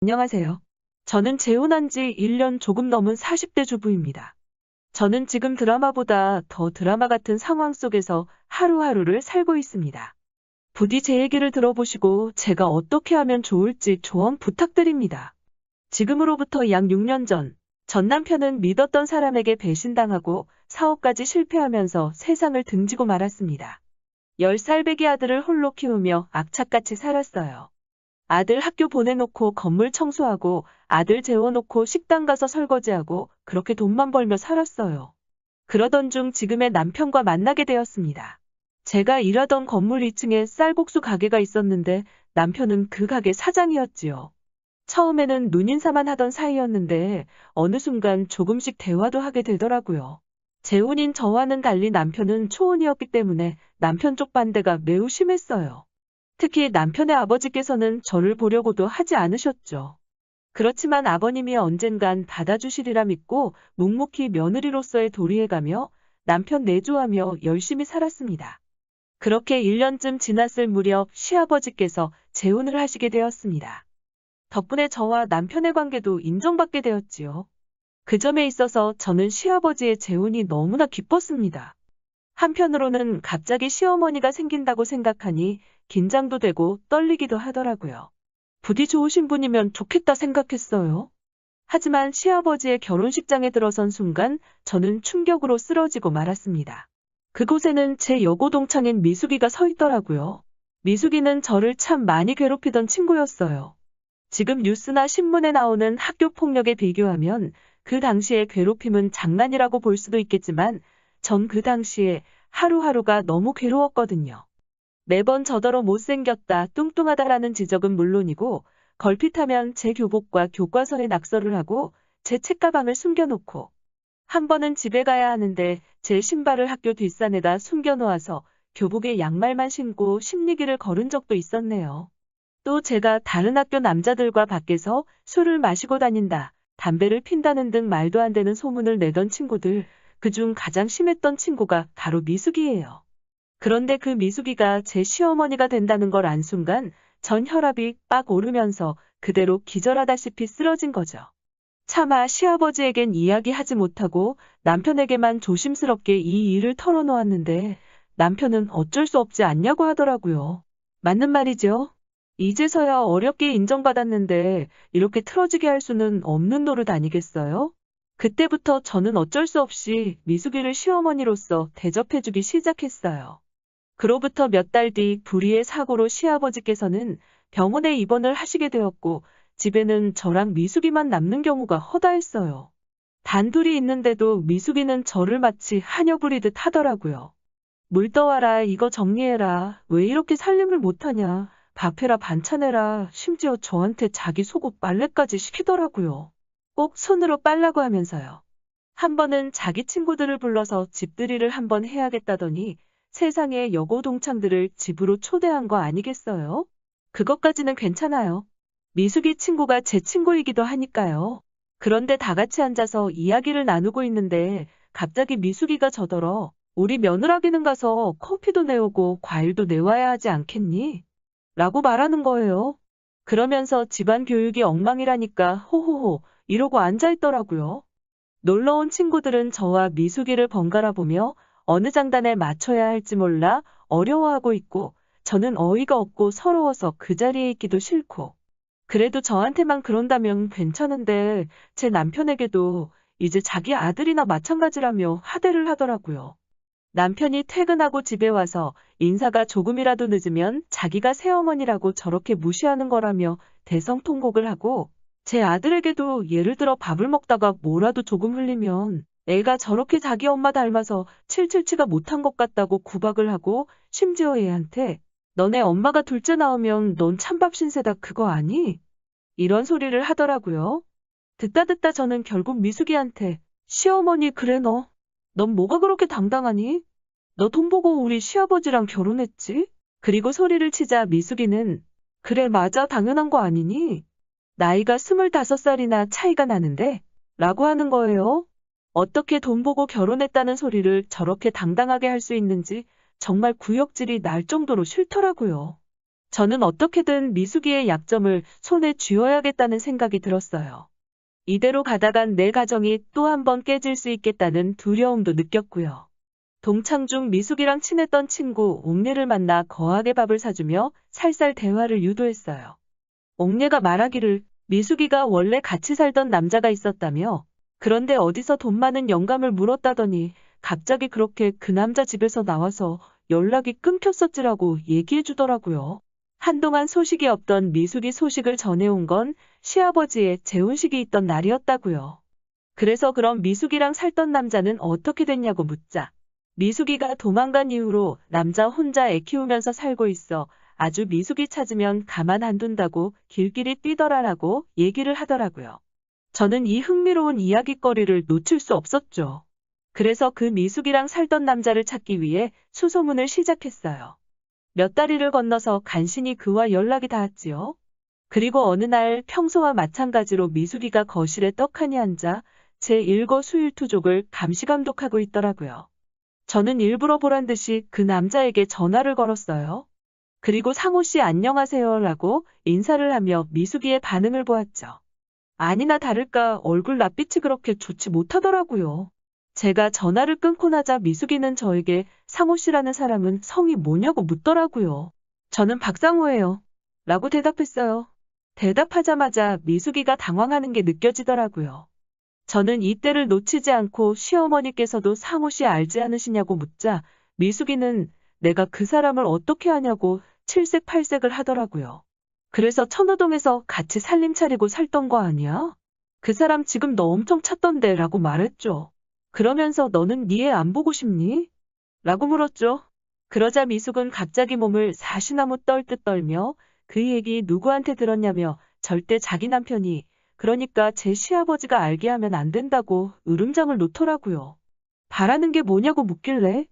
안녕하세요. 저는 재혼한 지 1년 조금 넘은 40대 주부입니다. 저는 지금 드라마보다 더 드라마 같은 상황 속에서 하루하루를 살고 있습니다. 부디 제 얘기를 들어보시고 제가 어떻게 하면 좋을지 조언 부탁드립니다. 지금으로부터 약 6년 전 남편은 믿었던 사람에게 배신당하고 사업까지 실패하면서 세상을 등지고 말았습니다. 10살 배기 아들을 홀로 키우며 악착같이 살았어요. 아들 학교 보내놓고 건물 청소하고 아들 재워놓고 식당 가서 설거지하고 그렇게 돈만 벌며 살았어요. 그러던 중 지금의 남편과 만나게 되었습니다. 제가 일하던 건물 2층에 쌀국수 가게가 있었는데 남편은 그 가게 사장이었지요. 처음에는 눈인사만 하던 사이였는데 어느 순간 조금씩 대화도 하게 되더라고요. 재혼인 저와는 달리 남편은 초혼이었기 때문에 남편 쪽 반대가 매우 심했어요. 특히 남편의 아버지께서는 저를 보려고도 하지 않으셨죠. 그렇지만 아버님이 언젠간 받아주시리라 믿고 묵묵히 며느리로서의 도리해가며 남편 내조하며 열심히 살았습니다. 그렇게 1년쯤 지났을 무렵 시아버지께서 재혼을 하시게 되었습니다. 덕분에 저와 남편의 관계도 인정받게 되었지요. 그 점에 있어서 저는 시아버지의 재혼이 너무나 기뻤습니다. 한편으로는 갑자기 시어머니가 생긴다고 생각하니 긴장도 되고 떨리기도 하더라고요. 부디 좋으신 분이면 좋겠다 생각했어요. 하지만 시아버지의 결혼식장에 들어선 순간 저는 충격으로 쓰러지고 말았습니다. 그곳에는 제 여고 동창인 미숙이가 서 있더라고요. 미숙이는 저를 참 많이 괴롭히던 친구였어요. 지금 뉴스나 신문에 나오는 학교 폭력에 비교하면 그 당시의 괴롭힘은 장난이라고 볼 수도 있겠지만 전 그 당시에 하루하루가 너무 괴로웠거든요. 매번 저더러 못생겼다, 뚱뚱하다라는 지적은 물론이고 걸핏하면 제 교복과 교과서에 낙서를 하고 제 책가방을 숨겨놓고 한 번은 집에 가야 하는데 제 신발을 학교 뒷산에다 숨겨놓아서 교복에 양말만 신고 심리기를 걸은 적도 있었네요. 또 제가 다른 학교 남자들과 밖에서 술을 마시고 다닌다, 담배를 핀다는 등 말도 안 되는 소문을 내던 친구들, 그중 가장 심했던 친구가 바로 미숙이에요. 그런데 그 미숙이가 제 시어머니가 된다는 걸 안 순간 전 혈압이 빡 오르면서 그대로 기절하다시피 쓰러진 거죠. 차마 시아버지에겐 이야기하지 못하고 남편에게만 조심스럽게 이 일을 털어놓았는데 남편은 어쩔 수 없지 않냐고 하더라고요. 맞는 말이죠. 이제서야 어렵게 인정받았는데 이렇게 틀어지게 할 수는 없는 노릇 아니겠어요? 그때부터 저는 어쩔 수 없이 미숙이를 시어머니로서 대접해주기 시작했어요. 그로부터 몇 달 뒤 불의의 사고로 시아버지께서는 병원에 입원을 하시게 되었고 집에는 저랑 미숙이만 남는 경우가 허다했어요. 단둘이 있는데도 미숙이는 저를 마치 하녀 부리듯 하더라고요. 물 떠와라, 이거 정리해라, 왜 이렇게 살림을 못하냐, 밥해라, 반찬해라, 심지어 저한테 자기 속옷 빨래까지 시키더라고요. 꼭 손으로 빨라고 하면서요. 한 번은 자기 친구들을 불러서 집들이를 한번 해야겠다더니 세상에 여고 동창들을 집으로 초대한 거 아니겠어요? 그것까지는 괜찮아요. 미숙이 친구가 제 친구이기도 하니까요. 그런데 다 같이 앉아서 이야기를 나누고 있는데 갑자기 미숙이가 저더러 우리 며느라기는 가서 커피도 내오고 과일도 내와야 하지 않겠니? 라고 말하는 거예요. 그러면서 집안 교육이 엉망이라니까 호호호 이러고 앉아있더라고요. 놀러온 친구들은 저와 미숙이를 번갈아 보며 어느 장단에 맞춰야 할지 몰라 어려워하고 있고 저는 어이가 없고 서러워서 그 자리에 있기도 싫고 그래도 저한테만 그런다면 괜찮은데 제 남편에게도 이제 자기 아들이나 마찬가지라며 하대를 하더라고요. 남편이 퇴근하고 집에 와서 인사가 조금이라도 늦으면 자기가 새어머니라고 저렇게 무시하는 거라며 대성통곡을 하고 제 아들에게도 예를 들어 밥을 먹다가 뭐라도 조금 흘리면 애가 저렇게 자기 엄마 닮아서 칠칠치가 못한 것 같다고 구박을 하고 심지어 애한테 너네 엄마가 둘째 나오면 넌 찬밥 신세다 그거 아니? 이런 소리를 하더라고요. 듣다 저는 결국 미숙이한테 시어머니 그래 넌 뭐가 그렇게 당당하니? 너 돈 보고 우리 시아버지랑 결혼했지? 그리고 소리를 치자 미숙이는 그래 맞아 당연한 거 아니니? 나이가 25살이나 차이가 나는데? 라고 하는 거예요. 어떻게 돈 보고 결혼했다는 소리를 저렇게 당당하게 할 수 있는지 정말 구역질이 날 정도로 싫더라고요. 저는 어떻게든 미숙이의 약점을 손에 쥐어야겠다는 생각이 들었어요. 이대로 가다간 내 가정이 또 한 번 깨질 수 있겠다는 두려움도 느꼈고요. 동창 중 미숙이랑 친했던 친구 옥례를 만나 거하게 밥을 사주며 살살 대화를 유도했어요. 옥례가 말하기를 미숙이가 원래 같이 살던 남자가 있었다며, 그런데 어디서 돈 많은 영감을 물었다더니 갑자기 그렇게 그 남자 집에서 나와서 연락이 끊겼었지라고 얘기해 주더라고요. 한동안 소식이 없던 미숙이 소식을 전해온 건 시아버지의 재혼식이 있던 날이었다고요. 그래서 그럼 미숙이랑 살던 남자는 어떻게 됐냐고 묻자, 미숙이가 도망간 이후로 남자 혼자 애 키우면서 살고 있어 아주 미숙이 찾으면 가만 안 둔다고 길길이 뛰더라라고 얘기를 하더라고요. 저는 이 흥미로운 이야깃거리를 놓칠 수 없었죠. 그래서 그 미숙이랑 살던 남자를 찾기 위해 수소문을 시작했어요. 몇 다리를 건너서 간신히 그와 연락이 닿았지요. 그리고 어느 날 평소와 마찬가지로 미숙이가 거실에 떡하니 앉아 제 일거수일투족을 감시감독하고 있더라고요. 저는 일부러 보란 듯이 그 남자에게 전화를 걸었어요. 그리고 상호 씨 안녕하세요라고 인사를 하며 미숙이의 반응을 보았죠. 아니나 다를까 얼굴 낯빛이 그렇게 좋지 못하더라고요. 제가 전화를 끊고 나자 미숙이는 저에게 상호 씨라는 사람은 성이 뭐냐고 묻더라고요. 저는 박상호예요. 라고 대답했어요. 대답하자마자 미숙이가 당황하는 게 느껴지더라고요. 저는 이때를 놓치지 않고 시어머니께서도 상호 씨 알지 않으시냐고 묻자 미숙이는 내가 그 사람을 어떻게 아냐고 칠색팔색을 하더라고요. 그래서 천호동에서 같이 살림 차리고 살던 거 아니야? 그 사람 지금 너 엄청 찾던데 라고 말했죠. 그러면서 너는 네 애 안 보고 싶니? 라고 물었죠. 그러자 미숙은 갑자기 몸을 사시나무 떨듯 떨며 그 얘기 누구한테 들었냐며 절대 자기 남편이, 그러니까 제 시아버지가 알게 하면 안 된다고 으름장을 놓더라고요. 바라는 게 뭐냐고 묻길래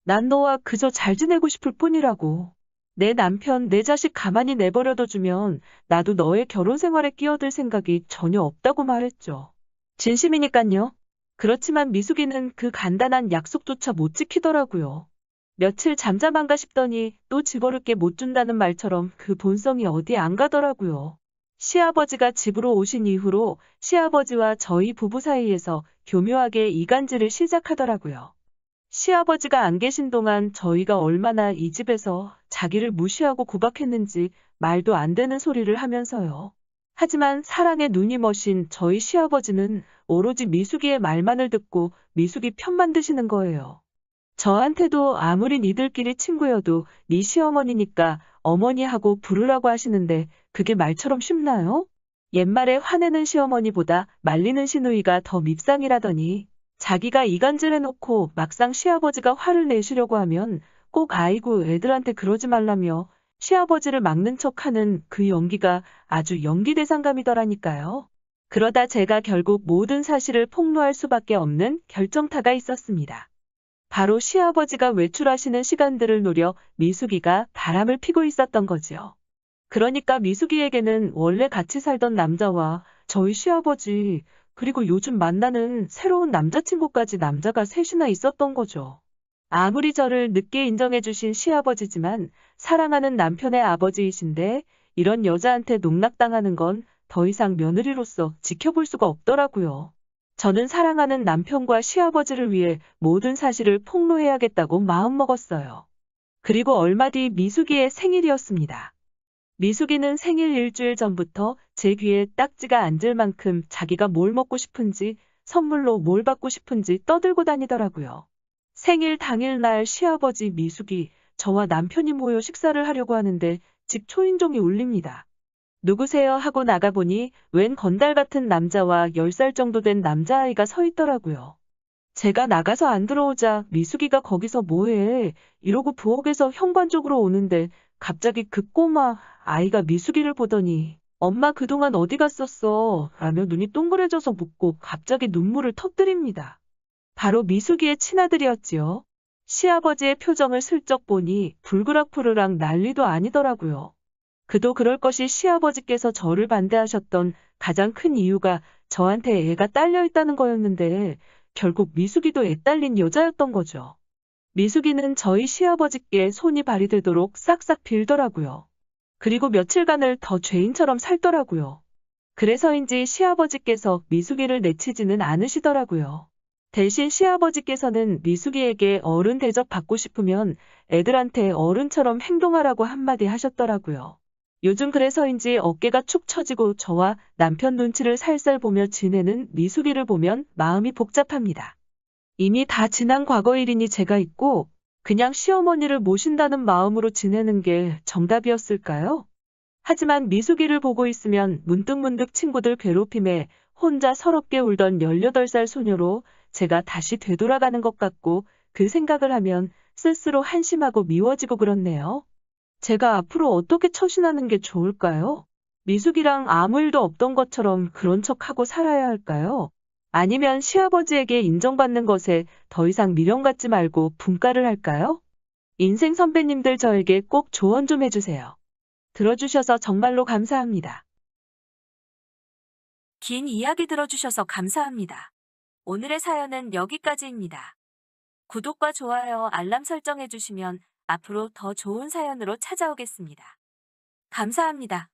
난 너와 그저 잘 지내고 싶을 뿐이라고. 내 남편, 내 자식 가만히 내버려둬 주면 나도 너의 결혼 생활에 끼어들 생각이 전혀 없다고 말했죠. 진심이니깐요. 그렇지만 미숙이는 그 간단한 약속조차 못 지키더라고요. 며칠 잠잠한가 싶더니 또 집어를 게 못 준다는 말처럼 그 본성이 어디 안 가더라고요. 시아버지가 집으로 오신 이후로 시아버지와 저희 부부 사이에서 교묘하게 이간질을 시작하더라고요. 시아버지가 안 계신 동안 저희가 얼마나 이 집에서 자기를 무시하고 구박했는지 말도 안 되는 소리를 하면서요. 하지만 사랑에 눈이 머신 저희 시아버지는 오로지 미숙이의 말만을 듣고 미숙이 편만 드시는 거예요. 저한테도 아무리 니들끼리 친구여도 네 시어머니니까 어머니 하고 부르라고 하시는데 그게 말처럼 쉽나요? 옛말에 화내는 시어머니보다 말리는 시누이가 더 밉상이라더니 자기가 이간질해놓고 막상 시아버지가 화를 내시려고 하면 꼭 아이고 애들한테 그러지 말라며 시아버지를 막는 척하는 그 연기가 아주 연기 대상감이더라니까요. 그러다 제가 결국 모든 사실을 폭로할 수밖에 없는 결정타가 있었습니다. 바로 시아버지가 외출하시는 시간들을 노려 미숙이가 바람을 피고 있었던 거지요. 그러니까 미숙이에게는 원래 같이 살던 남자와 저희 시아버지, 그리고 요즘 만나는 새로운 남자친구까지 남자가 셋이나 있었던 거죠. 아무리 저를 늦게 인정해주신 시아버지지만 사랑하는 남편의 아버지이신데 이런 여자한테 농락당하는 건 더 이상 며느리로서 지켜볼 수가 없더라고요. 저는 사랑하는 남편과 시아버지를 위해 모든 사실을 폭로해야겠다고 마음먹었어요. 그리고 얼마 뒤 미숙이의 생일이었습니다. 미숙이는 생일 일주일 전부터 제 귀에 딱지가 앉을 만큼 자기가 뭘 먹고 싶은지, 선물로 뭘 받고 싶은지 떠들고 다니더라고요. 생일 당일날 시아버지 미숙이 저와 남편이 모여 식사를 하려고 하는데 집 초인종이 울립니다. 누구세요? 하고 나가보니 웬 건달 같은 남자와 10살 정도 된 남자아이가 서 있더라고요. 제가 나가서 안 들어오자 미숙이가 거기서 뭐해? 이러고 부엌에서 현관 쪽으로 오는데 갑자기 그 꼬마 아이가 미숙이를 보더니 엄마 그동안 어디 갔었어? 라며 눈이 동그래져서 묻고 갑자기 눈물을 터뜨립니다. 바로 미숙이의 친아들이었지요. 시아버지의 표정을 슬쩍 보니 불그락푸르락 난리도 아니더라고요. 그도 그럴 것이 시아버지께서 저를 반대하셨던 가장 큰 이유가 저한테 애가 딸려 있다는 거였는데 결국 미숙이도 애 딸린 여자였던 거죠. 미숙이는 저희 시아버지께 손이 발이 되도록 싹싹 빌더라고요. 그리고 며칠간을 더 죄인처럼 살더라고요. 그래서인지 시아버지께서 미숙이를 내치지는 않으시더라고요. 대신 시아버지께서는 미숙이에게 어른 대접 받고 싶으면 애들한테 어른처럼 행동하라고 한마디 하셨더라고요. 요즘 그래서인지 어깨가 축 처지고 저와 남편 눈치를 살살 보며 지내는 미숙이를 보면 마음이 복잡합니다. 이미 다 지난 과거 일이니 제가 있고 그냥 시어머니를 모신다는 마음으로 지내는 게 정답이었을까요? 하지만 미숙이를 보고 있으면 문득문득 친구들 괴롭힘에 혼자 서럽게 울던 18살 소녀로 제가 다시 되돌아가는 것 같고 그 생각을 하면 쓸쓸로 한심하고 미워지고 그렇네요. 제가 앞으로 어떻게 처신하는 게 좋을까요? 미숙이랑 아무 일도 없던 것처럼 그런 척하고 살아야 할까요? 아니면 시아버지에게 인정받는 것에 더 이상 미련 갖지 말고 분가를 할까요? 인생 선배님들 저에게 꼭 조언 좀 해주세요. 들어주셔서 정말로 감사합니다. 긴 이야기 들어주셔서 감사합니다. 오늘의 사연은 여기까지입니다. 구독과 좋아요, 알람 설정해주시면 앞으로 더 좋은 사연으로 찾아오겠습니다. 감사합니다.